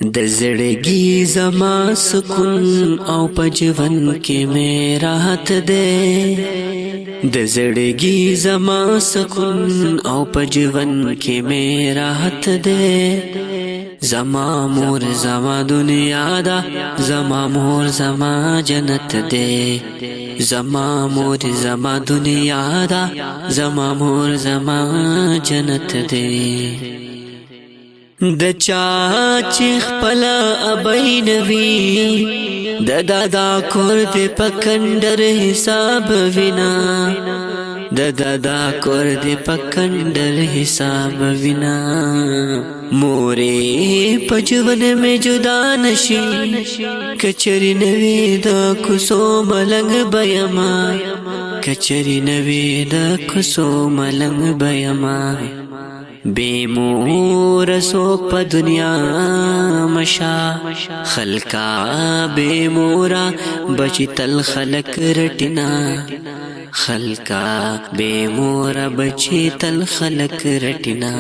د زړګي زما سکون او پجون کې مې راحت ده. د زړګي زما سکون او پجون کې مې راحت ده. زما مور زما دنیا ده، زما مور زما جنت ده. زما مور زما دنیا ده، زما مور زما جنت ده. د چا چې خپل ابای نوی د دادا کور دې پکندر حساب وینا، د دادا کور دې پکندر حساب وینا. مورې پجون میں جدا نشي کچری نوی د کوسو ملنګ بیما، کچری نوی د کوسو ملنګ بیما. بے مور سوک پا دنیا مشا خلقا بے مورا بچی تل خلق رٹنا، خلقا بے مورا بچی تل خلق رٹنا.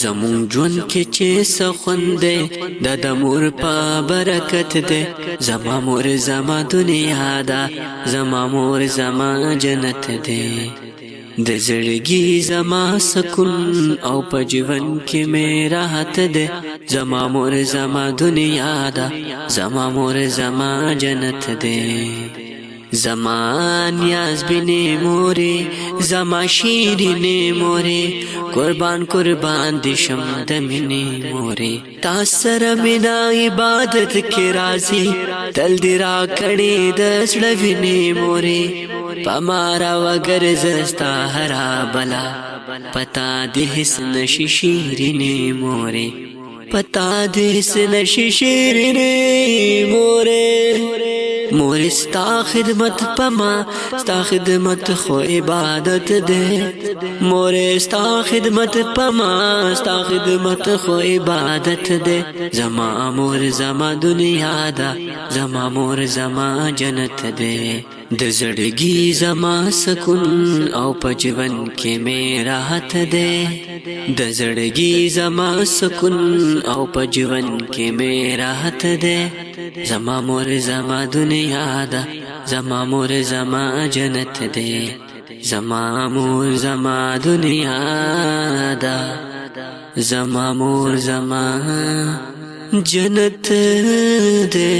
زمون جون کے چے سخوندے دا مور پا برکت دے. زما مور زما دنیا دا، زما مور زما جنت دے. د زړګي زما سکون او پجون کې مې راحت ده. زما مور زما دنیا ده، زما مور زما جنت ده. زما نیاز بینې مورې، زما شیرینې مورې، قربان قربان دې شم د مینې مورې. تا سره مینا عبادت کې راځي، تل دې را کړې د زړه وینې مورې. پمارا وگر زستا ہرا بلا، پتا دې هیڅ نشي شیرینې مورې، پتا دې هیڅ نشي شیرینې مورې. مورې ستا خدمت پما، ستا خدمت خو عبادت ده. مورې ستا خدمت پما، ستا خدمت خو عبادت ده. زما مور زما دنیا ده، زما مور زما جنت ده. د زړګي زما سکون او پجون کې مې راحت ده. د زړګي زما سکون او پجون کې مې راحت ده. زما مور زما دنیا ده، زما مور زما جنت ده. زما مور زما دنیا ده، زما مور زما جنت ده.